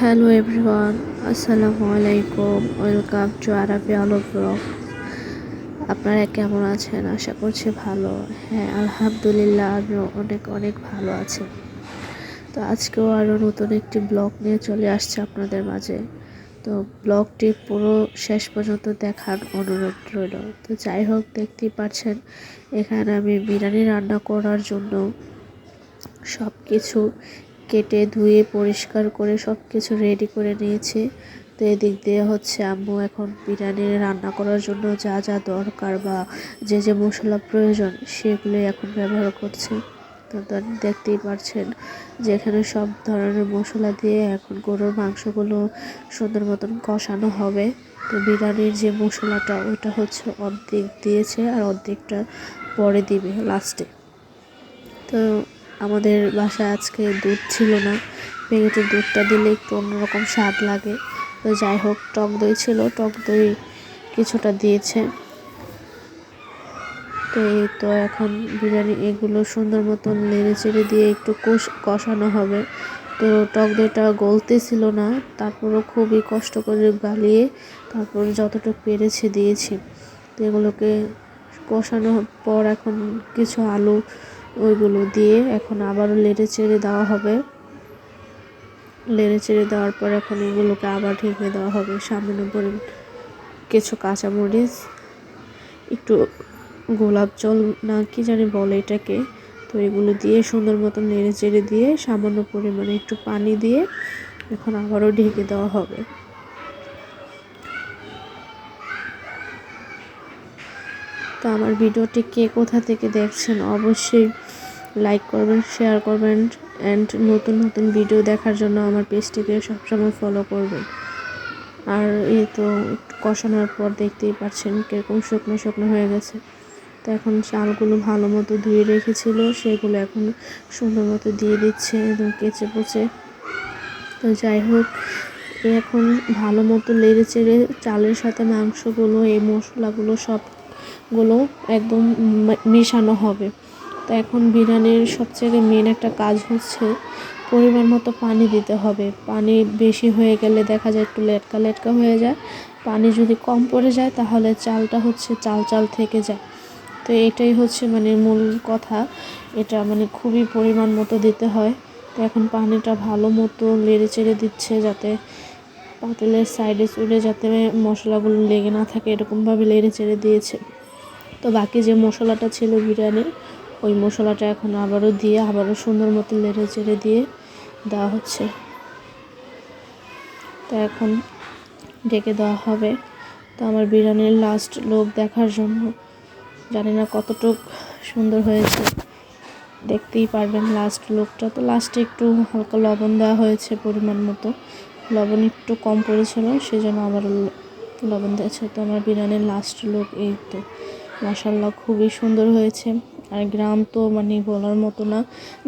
Hello everyone, আসসালামু আলাইকুম। Welcome to Arabi আলো ব্লগ। আপনারা কেমন আছেন? আশা করছি ভালো। হ্যাঁ, আলহামদুলিল্লাহ আমিও অনেক অনেক ভালো আছি। তো আজকেও আরও নতুন একটি ব্লগ নিয়ে চলে আসছে আপনাদের মাঝে। তো ব্লগটি পুরো শেষ পর্যন্ত দেখার অনুরোধ রইল। তো যাই হোক, দেখতেই পাচ্ছেন এখানে আমি বিরিয়ানি রান্না করার জন্য সব কিছু কেটে ধুয়ে পরিষ্কার করে সব কিছু রেডি করে নিয়েছি। তো এদিক দিয়ে হচ্ছে আম্মু এখন বিরিয়ানি রান্না করার জন্য যা যা দরকার বা যে যে মশলা প্রয়োজন সেগুলো এখন ব্যবহার করছে। তো দেখতেই পাচ্ছেন যে এখানে সব ধরনের মশলা দিয়ে এখন গরুর মাংসগুলো সুন্দর মতন কষানো হবে। তো বিরিয়ানির যে মশলাটা ওটা হচ্ছে অর্ধেক দিয়েছে আর অর্ধেকটা পরে দিবে লাস্টে। তো আমাদের বাসায় আজকে দুধ ছিল না, প্যাকেটের দুধটা দিলে একটু অন্যরকম স্বাদ লাগে। তো যাই হোক, টক দই ছিল, টক দই কিছুটা দিয়েছে। তো এই তো এখন বিরিয়ানি এগুলো সুন্দর মতন নেড়ে চেড়ে দিয়ে একটু কষানো হবে। তো টক দইটা গলতেছিল না, তারপরও খুবই কষ্ট করে গালিয়ে তারপর যতটুকু পেরেছি দিয়েছি। তো এগুলোকে কষানোর পর এখন কিছু আলু ওইগুলো দিয়ে এখন আবারও নেড়ে চেড়ে দেওয়া হবে। নেড়ে চেড়ে দেওয়ার পর এখন এগুলোকে আবার ঢেকে দেওয়া হবে। সামান্য পরিমাণ কিছু কাঁচামরিচ, একটু গোলাপ জল না কি জানি বলে এটাকে, তো এগুলো দিয়ে সুন্দর মতো নেড়ে চেড়ে দিয়ে সামান্য পরিমাণে একটু পানি দিয়ে এখন আবারও ঢেকে দেওয়া হবে। তো আমার ভিডিওটি কে কোথা থেকে দেখছেন অবশ্যই লাইক করবেন, শেয়ার করবেন অ্যান্ড নতুন নতুন ভিডিও দেখার জন্য আমার পেজটিকে সবসময় ফলো করবেন। আর এই তো একটু কষানোর পর দেখতেই পাচ্ছেন কীরকম শুকনো শুকনো হয়ে গেছে। তো এখন চালগুলো ভালো মতো ধুয়ে রেখেছিল সেগুলো এখন সুন্দর মতো দিয়ে দিচ্ছে একদম কেচে পচে। তো যাই হোক, এখন ভালো মতো নেড়ে চেড়ে চালের সাথে মাংসগুলো এই মশলাগুলো সবগুলো একদম মেশানো হবে। তো এখন বিরিয়ানির সবচেয়ে মেন একটা কাজ হচ্ছে পরিমাণ মতো পানি দিতে হবে। পানি বেশি হয়ে গেলে দেখা যায় একটু লেটকা লেটকা হয়ে যায়, পানি যদি কম পড়ে যায় তাহলে চালটা হচ্ছে চাল চাল থেকে যায়। তো এটাই হচ্ছে মানে মূল কথা, এটা মানে খুবই পরিমাণ মতো দিতে হয়। তো এখন পানিটা ভালো মতো নেড়ে চেড়ে দিচ্ছে যাতে পাতিলের সাইডে চুলে যাতে মশলাগুলো লেগে না থাকে, এরকমভাবে নেড়ে চেড়ে দিয়েছে। তো বাকি যে মশলাটা ছিল বিরিয়ানির ওই মশলাটা এখন আবারও দিয়ে আবারও সুন্দর মতো নেড়ে চেড়ে দিয়ে দেওয়া হচ্ছে। তো এখন ঢেকে দেওয়া হবে। তো আমার বিরিয়ানির লাস্ট লুক দেখার জন্য জানি না কতটুক সুন্দর হয়েছে, দেখতেই পারবেন লাস্ট লুকটা। তো লাস্টে একটু হালকা লবণ দেওয়া হয়েছে পরিমাণ মতো, লবণ একটু কম পড়েছিল সেজন্য আবার লবণ দিয়েছে। তো আমার বিরিয়ানির লাস্ট লুক এই তো, মাশাআল্লাহ খুবই সুন্দর হয়েছে। আর গ্রাম তো মানে বলার মতো না,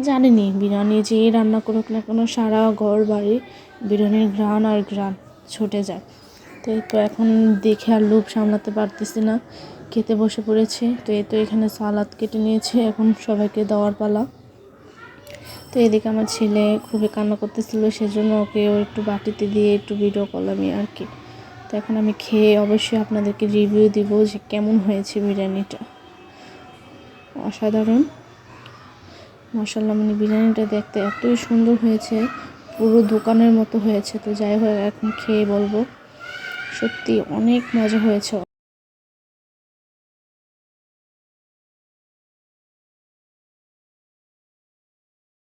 জানেনই বিরিয়ানি যেই রান্না করুক না কেন সারা ঘর বাড়ি বিরিয়ানির ঘ্রাণ আর ঘ্রাণ ছুটে যায়। তো এই তো এখন দেখে আর লোভ সামলাতে পারতেছি না, খেতে বসে পড়েছি। তো এই তো এখানে সালাদ কেটে নিয়েছে, এখন সবাইকে দেওয়ার পালা। তো এদিকে আমার ছেলে খুবই কান্না করতেছিল, সেজন্য ওকে একটু বাটিতে দিয়ে একটু ভিডিও করলাম আর কি। তো এখন আমি খেয়ে অবশ্যই আপনাদেরকে রিভিউ দিব যে কেমন হয়েছে বিরিয়ানিটা। অসাধারণ, মাশাআল্লাহ, মানে বিরিয়ানিটা দেখতে এতই সুন্দর হয়েছে, পুরো দোকানের মতো হয়েছে। তো যাই হোক, এখন খেয়ে বলবো সত্যি অনেক মজা হয়েছে।